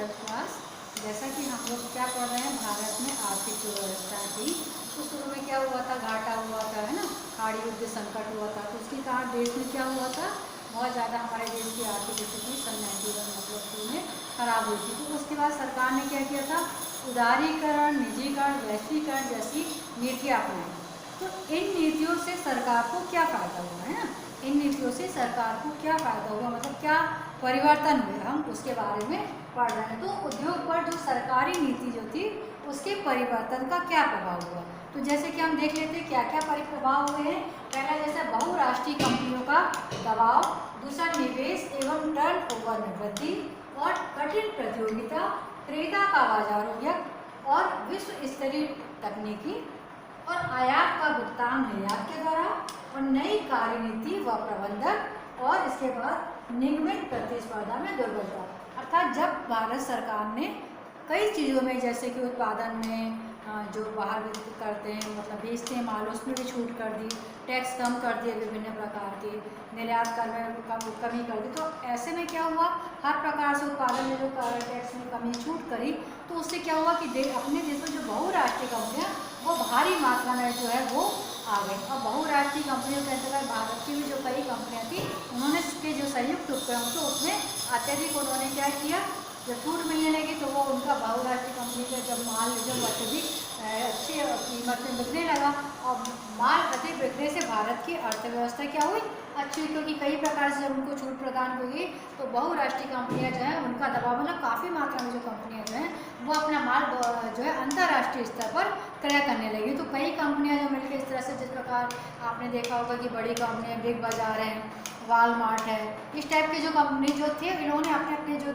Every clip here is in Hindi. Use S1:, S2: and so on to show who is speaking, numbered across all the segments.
S1: 12th class. जैसा कि हम लोग क्या पढ़ रहे हैं, भारत में आर्थिक व्यवस्था थी तो शुरू में क्या हुआ था, घाटा हुआ था, है ना, खाड़ी युद्ध संकट हुआ था। तो उसके कारण देश में क्या हुआ था, बहुत ज़्यादा हमारे देश की आर्थिक स्थिति सन 91 मतलब शुरू में खराब हुई थी। तो उसके बाद सरकार ने क्या किया था, उदारीकरण, निजीकरण, वैश्वीकरण जैसी नीतियाँ अपनाई। तो इन नीतियों से सरकार को क्या फ़ायदा हुआ, है ना, इन नीतियों से सरकार को क्या फ़ायदा हुआ, मतलब क्या परिवर्तन हुए, हम उसके बारे में पढ़ रहे हैं। तो उद्योग पर जो सरकारी नीति जो थी उसके परिवर्तन का क्या प्रभाव हुआ, तो जैसे कि हम देख लेते हैं क्या क्या प्रभाव हुए हैं। पहला जैसे बहुराष्ट्रीय कंपनियों का दबाव, दूसरा निवेश एवं टर्नओवर में वृद्धि और कठिन प्रतियोगिता, क्रेता का बाजार हो गया और विश्व स्तरीय तकनीकी और आयात का भुगतान निर्यात के द्वारा और नई कार्यनीति व प्रबंधक और इसके बाद निगमित प्रतिस्पर्धा में दुर्बलता। अर्थात जब भारत सरकार ने कई चीज़ों में, जैसे कि उत्पादन में जो बाहर करते हैं, मतलब बेचते हैं माल, उसमें भी छूट कर दी, टैक्स कम कर दिए विभिन्न प्रकार के, निर्यात कर में कमी कर दी। तो ऐसे में क्या हुआ, हर प्रकार से उत्पादन में जो टैक्स में कमी छूट करी, तो उससे क्या हुआ कि अपने देश में जो बहुराष्ट्रीय कंपनियाँ वो भारी मात्रा में जो है वो आ गई। और बहुराष्ट्रीय कंपनियों के अंतर्गत भारत की भी जो कई कंपनियाँ थी, उन्होंने इसके जो संयुक्त उपक्रम थे उसमें अत्यधिक उन्होंने क्या किया, जब छूट मिलने लगी तो वो उनका बहुराष्ट्रीय कंपनी का जब माल जब अत्यधिक अच्छी कीमत में बिकने लगा और माल अधिक बिकने से भारत की अर्थव्यवस्था क्या हुई, अच्छी हुई, क्योंकि कई प्रकार से जब उनको छूट प्रदान होगी तो बहुराष्ट्रीय कंपनियां जो है उनका दबाव, मतलब काफ़ी मात्रा में जो कंपनियां जो हैं वो अपना माल जो है अंतर्राष्ट्रीय स्तर पर क्रय करने लगी। तो कई कंपनियां जो मिलकर इस तरह से, जिस प्रकार आपने देखा होगा कि बड़ी कंपनियाँ, बिग बाजार है, वालमार्ट है, इस टाइप की जो कंपनी जो थी, इन्होंने अपने अपने जो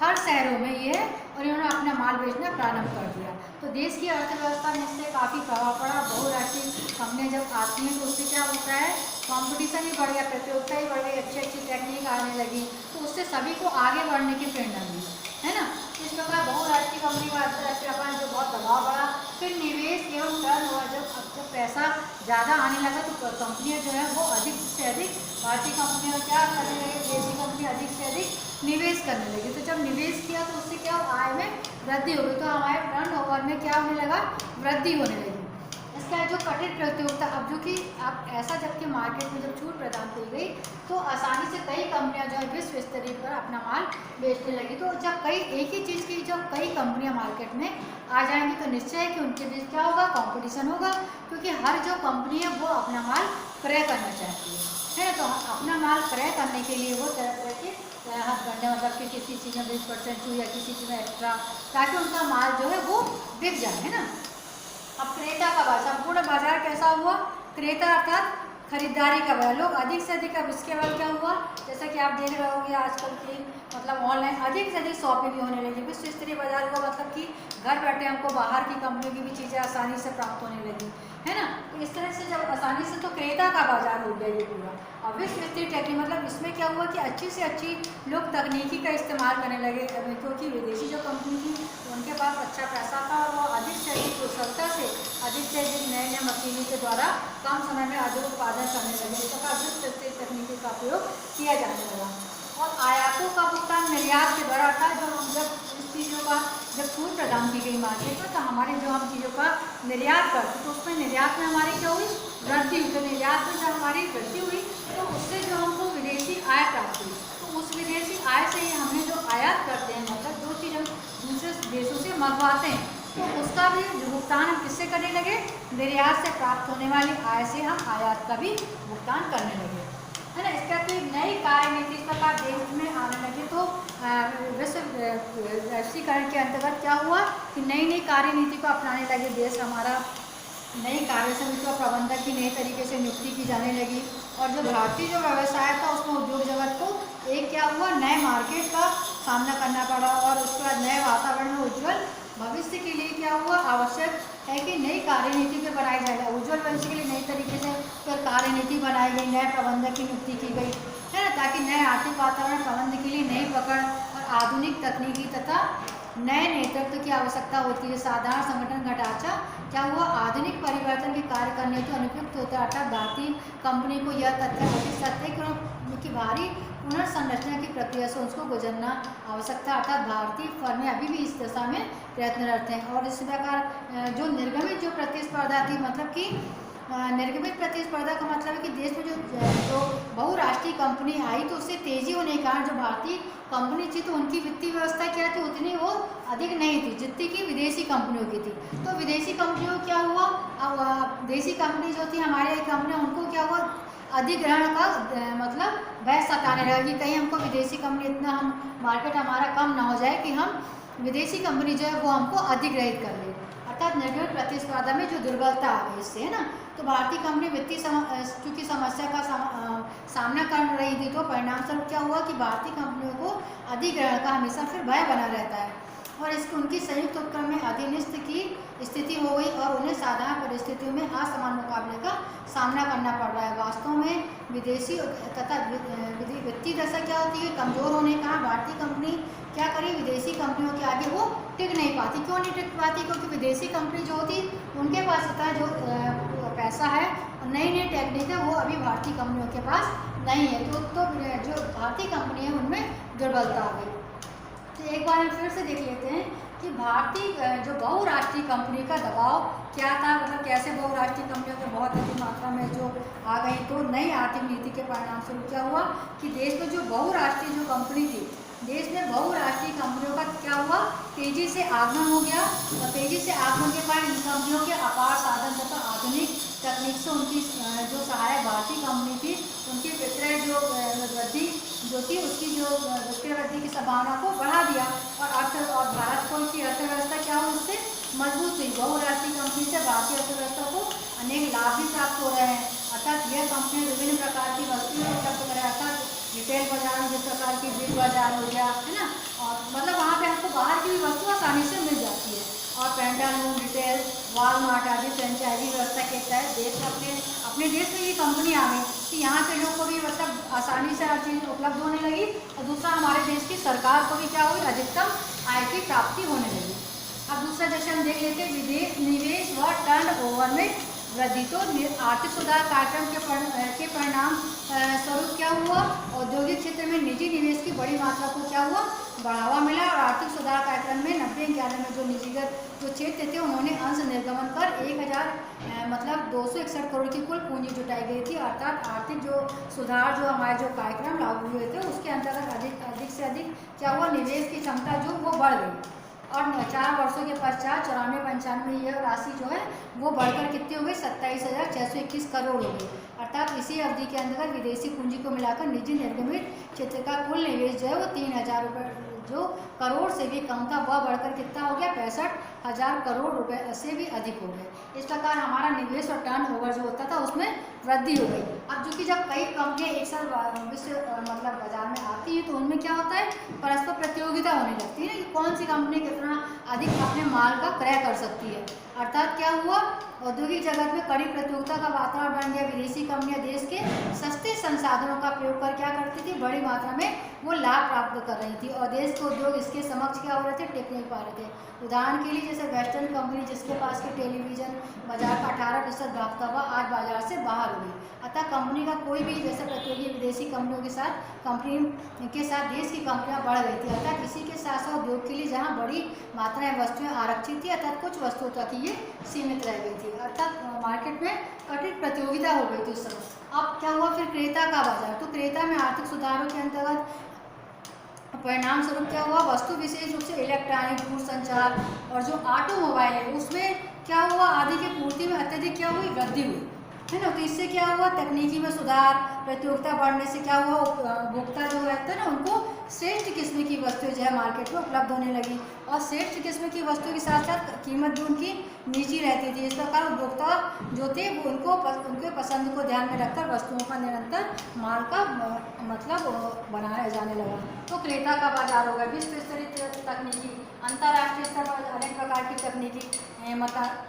S1: हर शहरों में ये है और इन्होंने अपना माल बेचना प्रारंभ कर दिया। तो देश की अर्थव्यवस्था में इससे काफ़ी प्रभाव पड़ा। बहुराष्ट्रीय कंपनियाँ जब आती हैं तो उससे क्या होता है, कंपटीशन भी बढ़ गया, प्रतियोगिता ही बढ़ गई, अच्छी अच्छी टेक्निक आने लगी, तो उससे सभी को आगे बढ़ने की प्रेरणा मिली, है ना। इस प्रकार बहुराष्ट्रीय कंपनी का अंतर्राष्ट्रीय व्यापार जो बहुत दबाव बढ़ा। फिर निवेश एवं टर्नओवर, जब पैसा ज़्यादा आने लगा तो कंपनियाँ जो है वो अधिक से अधिक, भारतीय कंपनियाँ क्या करने लगी, विदेशी कंपनी अधिक से अधिक निवेश करने लगी। तो जब निवेश किया तो उससे क्या, आय में वृद्धि हो गई, तो हमारे टर्नओवर में क्या होने लगा, वृद्धि होने लगी। इसका जो कठिन प्रतियोगिता, अब जो कि अब ऐसा जबकि मार्केट में जब छूट प्रदान की गई तो आसानी से कई कंपनियां जो है विश्व स्तरीय पर अपना माल बेचने लगी। तो जब कई एक ही चीज़ की जब कई कंपनियां मार्केट में आ जाएंगी तो निश्चय है कि उनके बीच क्या होगा, कंपटीशन होगा, क्योंकि हर जो कंपनी है वो अपना माल क्रय करना चाहती है ना। तो अपना माल क्रय करने के लिए वो तरह तरह के हाथ करने, मतलब कि किसी चीज़ में 20% छूट या किसी चीज़ में एक्स्ट्रा, ताकि उनका माल जो है वो बिक जाए, है ना। अब क्रेता का बाजार, संपूर्ण बाजार कैसा हुआ, क्रेता अर्थात खरीदारी का बाजार, लोग अधिक से अधिक। अब इसके बाद क्या हुआ, जैसा कि आप देख रहे होंगे आजकल की, मतलब ऑनलाइन अधिक से अधिक शॉपिंग भी होने लगी। विश्व स्तरीय बाजार हुआ, मतलब कि घर बैठे हमको बाहर की कंपनियों की भी चीज़ें आसानी से प्राप्त होने लगी, है ना। तो इस तरह से जब आसानी से, तो क्रेता का बाजार हो गया ये पूरा। और विश्व स्तरीय टेक्निक, मतलब इसमें क्या हुआ कि अच्छी से अच्छी लोग तकनीकी का इस्तेमाल करने लगे, क्योंकि विदेशी जो कंपनी थी उनके पास अच्छा पैसा था और वो अधिक से अधिक कुशलता से, अधिक से अधिक नए नए मशीनों के द्वारा कम समय में अधिक उत्पादन करने लगे। इस प्रकार विश्व स्तरीय तकनीकी का प्रयोग किया जाने लगा। और आयातों का भुगतान निर्यात के द्वारा, अर्थात जब इस चीज़ों का जब छूट प्रदान की गई मार्केट में, तो हमारे जो हम चीज़ों का निर्यात करते तो उसमें निर्यात में हमारी क्या हुई, वृद्धि हुई। तो निर्यात में जब हमारी वृद्धि हुई तो उससे जो हमको विदेशी आय प्राप्त हुई, तो उस विदेशी आय से ही हमने जो आयात करते हैं, मतलब जो चीज़ हम दूसरे देशों से मंगवाते हैं, तो उसका भी भुगतान हम किससे करने लगे, निर्यात से प्राप्त होने वाली आय से हम आयात का भी भुगतान करने लगे, है ना। इसका फिर नई कार्यनीति इस प्रकार देश में आने लगी। तो वैश्वीकरण के अंतर्गत क्या हुआ कि नई नई कार्यनीति को अपनाने लगे देश हमारा, नई कार्य समिति और प्रबंधक की नए तरीके से नियुक्ति की जाने लगी। और जो भारतीय जो व्यवसाय था उसमें उद्योग जगत को एक क्या हुआ, नए मार्केट का सामना करना पड़ा। और उसके बाद नए वातावरण में उज्ज्वल भविष्य के लिए क्या हुआ, आवश्यक है कि नई कार्यनीति पे बनाई जाए। उज्ज्वल भविष्य के लिए नई तरीके से फिर कार्यनीति बनाई गई, नए प्रबंधक की नियुक्ति की गई, है ना, ताकि नए आर्थिक वातावरण प्रबंधन के लिए नई पकड़ और आधुनिक तकनीकी तथा नए नेतृत्व की आवश्यकता होती है। साधारण संगठन घटाचा क्या हुआ, आधुनिक परिवर्तन के कार्य करने के अनुपयुक्त होता है। अर्थात भारतीय कंपनी को यह तथ्य अधिक सत्य कि भारी पुनर्संरचना की प्रक्रिया से उसको गुजरना आवश्यकता, अर्थात भारतीय फर्में अभी भी इस दिशा में प्रयत्नरत हैं। और इस प्रकार जो निर्गमित जो प्रतिस्पर्धा थी, मतलब कि निर्गमित प्रतिस्पर्धा का मतलब है कि देश में जो बहुराष्ट्रीय कंपनी आई तो उससे तेजी होने के कारण जो भारतीय कंपनी थी तो उनकी वित्तीय व्यवस्था क्या थी, उतनी वो अधिक नहीं थी जितनी कि विदेशी कंपनियों की थी। तो विदेशी कंपनियों क्या हुआ, अब देशी कंपनी जो थी हमारे कंपनियां, उनको क्या हुआ, अधिग्रहण का मतलब भय सताने लगा कि कहीं हमको विदेशी कंपनी इतना हम मार्केट हमारा कम ना हो जाए कि हम विदेशी कंपनी जो है वो हमको अधिग्रहित कर ले। अर्थात निर्गमित प्रतिस्पर्धा में जो दुर्बलता आ गई इससे, है ना। तो भारतीय कंपनी वित्तीय चूंकि समस्या का सामना कर रही थी, तो परिणाम स्वरूप क्या हुआ कि भारतीय कंपनियों को अधिग्रहण का हमेशा फिर भय बना रहता है और इसकी उनकी संयुक्त उपक्रम में अधीनस्थ की स्थिति हो गई और उन्हें साधारण परिस्थितियों में असमान मुकाबले का सामना करना पड़ रहा है। वास्तव में विदेशी तथा वित्तीय दशा क्या होती है, कमजोर होने का भारतीय कंपनी क्या करी, विदेशी कंपनियों के आगे वो टिक नहीं पाती। क्यों नहीं टिक पाती, क्योंकि विदेशी कंपनी जो होती उनके पास इतना जो पैसा है और नई नई टेक्निक है वो अभी भारतीय कंपनियों के पास नहीं है। तो जो भारतीय कंपनी है उनमें दुर्बलता आ गई। तो एक बार हम फिर से देख लेते हैं कि भारतीय जो बहुराष्ट्रीय कंपनी का दबाव क्या था, मतलब कैसे बहुराष्ट्रीय कंपनियों को बहुत अधिक मात्रा में जो आ गई। तो नई आर्थिक नीति के परिणाम स्वरूप क्या हुआ कि देश में जो बहुराष्ट्रीय जो कंपनी थी, देश में बहुराष्ट्रीय कंपनियों का क्या हुआ, तेजी से आगमन हो गया और तेजी से आगमन के कारण इन कंपनियों के अपार साधन तथा आधुनिक तकनीक से उनकी जो सहायक भारतीय कंपनी थी उनकी विक्रय जो वृद्धि जो थी उसकी जो विक्रय वृद्धि की संभावना को बढ़ा दिया और भारत को की अर्थव्यवस्था क्या हुई, उससे मजबूत हुई। बहुराष्ट्रीय कंपनी से भारतीय अर्थव्यवस्था को अनेक लाभ भी प्राप्त हो रहे हैं। अर्थात यह कंपनी विभिन्न प्रकार की वस्तुएं उपलब्ध करें, अर्थात रिटेल बाजार में जिस प्रकार की बिग बाजार हो गया, है ना, और मतलब वहाँ पे हमको बाहर की भी वस्तु आसानी से मिल जाती है। और पेंटालून, रिटेल, वॉलमार्ट आदि फ्रेंचाइजी व्यवस्था के तहत देश में अपने देश में ये कंपनी आ गई कि यहाँ के लोग को भी मतलब आसानी से हर चीज़ उपलब्ध होने लगी और दूसरा हमारे देश की सरकार को भी क्या हुई, अधिकतम आय की प्राप्ति होने लगी। अब दूसरा जैसे हम देख लेते हैं विदेश निवेश व टर्न ओवर में वृद्धि। तो आर्थिक सुधार कार्यक्रम के परिणाम स्वरूप क्या हुआ, औद्योगिक क्षेत्र में निजी निवेश की बड़ी मात्रा को क्या हुआ, बढ़ावा मिला और आर्थिक सुधार कार्यक्रम में 90-91 में जो निजीगत जो क्षेत्र थे उन्होंने अंश निर्गमन कर 261 करोड़ की कुल पूंजी जुटाई गई थी। अर्थात आर्थिक जो सुधार जो हमारे जो कार्यक्रम लागू हुए थे उसके अंतर्गत अधिक से अधिक क्या हुआ, निवेश की क्षमता जो वो बढ़ गई और 4 वर्षों के पश्चात 94-95 यह राशि जो है वो बढ़कर कितनी हो गई, 27,621 करोड़ हो गई। अर्थात इसी अवधि के अंतर्गत विदेशी पूंजी को मिलाकर निजी निर्गमित क्षेत्र का कुल निवेश जो है वो 3,000 रुपये जो करोड़ से भी कम था वह बढ़कर कितना हो गया, 65,000 करोड़ रुपए से भी अधिक हो गए। इस प्रकार हमारा निवेश और टर्न ओवर जो होता था उसमें वृद्धि हो गई। अब चूंकि जब कई कंपनियां एक साथ विश्व मतलब बाजार में आती है तो उनमें क्या होता है, परस्पर प्रतियोगिता होने लगती है ना कि कौन सी कंपनी कितना अधिक अपने माल का क्रय कर सकती है। अर्थात क्या हुआ, औद्योगिक जगत में कड़ी प्रतियोगिता का वातावरण बन गया। विदेशी कंपनियां देश के सस्ते संसाधनों का प्रयोग कर क्या करती थी, बड़ी मात्रा में वो लाभ प्राप्त कर रही थी और देश के उद्योग इसके समक्ष क्या हो रहे थे, टिक नहीं पा रहे थे। उदाहरण के लिए जैसे वेस्टर्न कंपनी जिसके पास के टेलीविजन बाजार का 18% भागता हुआ आज बाजार से बाहर हुई। अतः कंपनी का कोई भी जैसे प्रतियोगी विदेशी कंपनियों के साथ देश की कंपनियां बढ़ रही थी। अर्थात इसी के साथ साथ उद्योग के लिए जहां बड़ी मात्रा में वस्तुएं आरक्षित थी अर्थात कुछ वस्तुओं तक ही ये सीमित रह गई थी। अर्थात मार्केट में कठिन प्रतियोगिता हो गई थी उस समय। अब क्या हुआ फिर क्रेता का बाजार, तो क्रेता में आर्थिक सुधारों के अंतर्गत परिणाम स्वरूप क्या हुआ, वस्तु विशेष रूप से इलेक्ट्रॉनिक, दूरसंचार और जो ऑटोमोबाइल है उसमें क्या हुआ, आदि की पूर्ति में अत्यधिक क्या हुई, वृद्धि हुई, है ना। तो इससे क्या हुआ, तकनीकी में सुधार, प्रतियोगिता बढ़ने से क्या हुआ, उपभोक्ता जो रहते हैं ना उनको श्रेष्ठ किस्म की वस्तुएं जो है मार्केट में उपलब्ध होने लगी और श्रेष्ठ किस्म की वस्तुओं के साथ साथ कीमत भी उनकी नीची रहती थी। इस प्रकार उपभोक्ता जो थे वो उनके पसंद को ध्यान में रखकर वस्तुओं का निरंतर माल का मतलब बनाया जाने लगा। तो क्रेता का बाजार होगा, विश्व स्तरीय तकनीकी, अंतर्राष्ट्रीय स्तर पर अनेक प्रकार की तकनीकी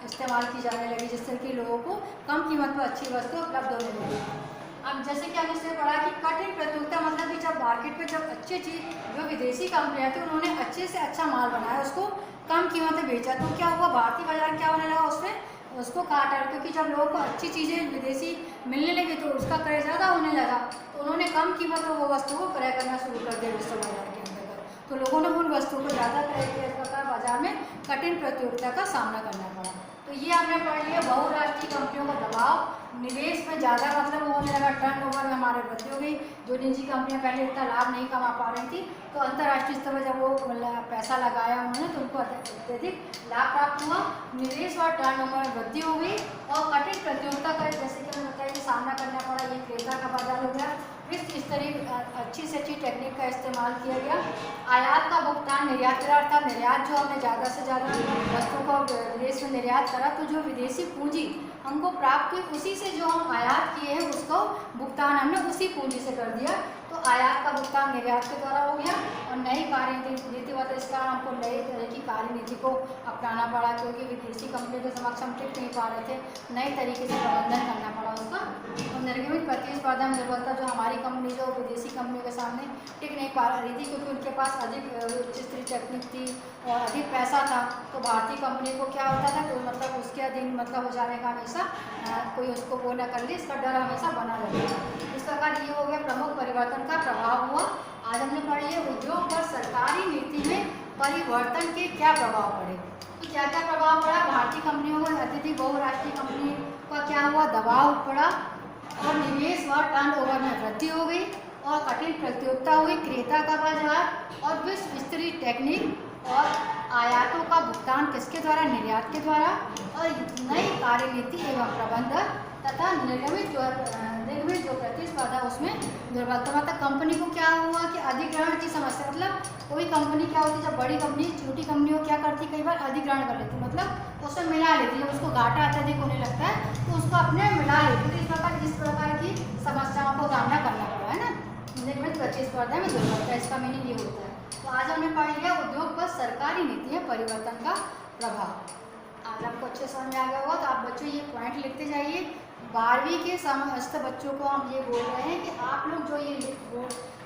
S1: इस्तेमाल की जाने लगी जिससे कि लोगों को कम कीमत पर अच्छी वस्तु उपलब्ध होने लगी। अब जैसे कि हमने इससे पढ़ा कि कठिन प्रतियोगिता मतलब कि जब मार्केट में जब अच्छी चीज़ जो विदेशी कंपनियां थी उन्होंने अच्छे से अच्छा माल बनाया, उसको कम कीमत में बेचा, तो क्या हुआ, भारतीय बाजार क्या होने लगा, उसमें उसको काट आया, क्योंकि जब लोगों को अच्छी चीज़ें विदेशी मिलने लगी तो उसका क्रय ज़्यादा होने लगा, तो उन्होंने कम कीमत में वो वस्तु को क्रय करना शुरू कर दिया विश्व बाजार के अंतर्गत। तो लोगों ने उन वस्तुओं को ज़्यादा क्रय किया, इस प्रकार बाजार में कठिन प्रतियोगिता का सामना करना पड़ा। तो ये हमने पढ़ लिया बहुराष्ट्रीय कंपनियों का दबाव, निवेश में ज़्यादा मतलब होने लगा, टर्नओवर में हमारे वृद्धि हो गई। जो निजी कंपनियां पहले इतना लाभ नहीं कमा पा रही थी, तो अंतर्राष्ट्रीय स्तर पर जब वो पैसा लगाया उन्होंने तो उनको अत्यधिक लाभ प्राप्त हुआ, निवेश और टर्नओवर में वृद्धि हो गई और कठिन प्रतियोगिता का जैसे कि मैंने बताया सामना करना पड़ा। ये क्रेता का बाजार हो गया, विश्व स्तरीय अच्छी से अच्छी टेक्निक का इस्तेमाल किया गया। आयात का भुगतान निर्यात करा, अर्थात निर्यात जो हमने ज़्यादा से ज़्यादा वस्तुओं को विदेश में निर्यात करा, तो जो विदेशी पूंजी हमको प्राप्त हुई उसी से जो हम आयात किए हैं उसको भुगतान हमने उसी पूंजी से कर दिया। तो आयात का भुगतान निर्यात के द्वारा हो गया और नई कार्य नीति हुआ, तो इस कारण हमको नई तरह की कार्य नीति को अपनाना पड़ा, क्योंकि विदेशी कंपनी के समक्ष हम टिक नहीं पा रहे थे, नई तरीके से प्रबंधन करना पड़ा उसका। और निर्गमित प्रतिस्पर्धा में निर्भरता, जो हमारी कंपनी जो विदेशी कंपनी के सामने टिक नहीं पा रही थी, क्योंकि उनके पास अधिक उच्च स्तरीय टेक्निक थी और अधिक पैसा था, तो भारतीय कंपनी को क्या होता था कि मतलब उसके अधीन मतलब हो जाने का हमेशा कोई उसको वो न कर ले, इसका डर हमेशा बना रहेगा। इस प्रकार ये हो गया प्रमुख परिवर्तन का प्रभाव हुआ। आज हमने पढ़ लिया उद्योग पर सरकारी नीति में परिवर्तन के क्या प्रभाव पड़े। तो क्या क्या प्रभाव पड़ा, भारतीय कंपनियों को अत्यधिक बहुराष्ट्रीय कंपनी का क्या हुआ, दबाव पड़ा और निवेश व टर्नओवर में वृद्धि हो गई और कठिन प्रतियोगिता हुई, क्रेता का बाजार और विश्व स्तरीय टेक्निक और आयातों का भुगतान किसके द्वारा, निर्यात के द्वारा, और नई कार्य नीति एवं प्रबंधन तथा निर्गमित जो प्रतिस्पर्धा उसमें दुर्बलता। मतलब कंपनी को क्या हुआ कि अधिग्रहण की समस्या, मतलब कोई कंपनी क्या होती है, जब बड़ी कंपनी छोटी कंपनियों क्या करती, कई बार अधिग्रहण कर लेती, मतलब उसमें मिला लेती, जब उसको घाटा अत्यधिक होने लगता है तो उसको अपने मिला लेती। तो इस प्रकार की समस्याओं को सामना करना पड़ा है ना, निर्गमित प्रतिस्पर्धा में दुर्बलता, इसका मीनिंग ये होता है। तो आज हमने पढ़ लिया उद्योग पर सरकारी नीति है परिवर्तन का प्रभाव। आज आपको अच्छे समझ में आ गया होगा, तो आप बच्चों ये पॉइंट लिखते जाइए। 12वीं के समस्त बच्चों को हम ये बोल रहे हैं कि आप लोग जो ये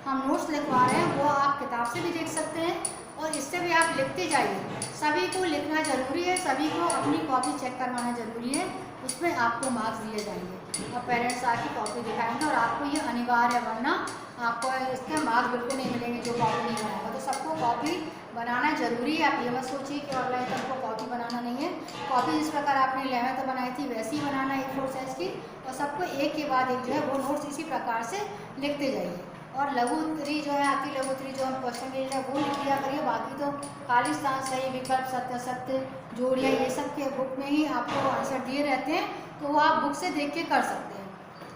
S1: हम नोट्स लिखवा रहे हैं वो आप किताब से भी देख सकते हैं और इससे भी आप लिखते जाइए। सभी को लिखना जरूरी है, सभी को अपनी कॉपी चेक करवाना जरूरी है, उसमें आपको मार्क्स दिए जाएंगे और पेरेंट्स आके कॉपी दिखाएंगे और आपको ये अनिवार्य है, वरना आपको इसके मार्क्स बिल्कुल नहीं मिलेंगे जो कॉपी नहीं बनाएगा। तो सबको कॉपी बनाना जरूरी है। आप ये मत सोचिए कि ऑनलाइन तो आपको कॉपी बनाना नहीं है। कॉपी जिस प्रकार आपने 11th बनाई थी वैसी ही बनाना है A4 साइज की, और सबको एक के बाद एक जो है वो नोट्स इसी प्रकार से लिखते जाइए। और लघु उत्तरी जो है आपकी लघु उत्तरी जो हम क्वेश्चन मिल है वो लिख लिया करिए। बाकी तो खाली स्थान, सही विकल्प, सत्य सत्य, जोड़िया, ये सब के बुक में ही आपको आंसर दिए रहते हैं, तो वो आप बुक से देख के कर सकते हैं।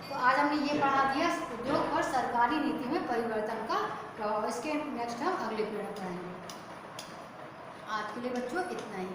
S1: तो आज हमने ये पढ़ा दिया उद्योग और सरकारी नीति में परिवर्तन का प्रभाव। इसके नेक्स्ट हम अगले पीरियड में पढ़ाएंगे। आज के लिए बच्चों इतना ही।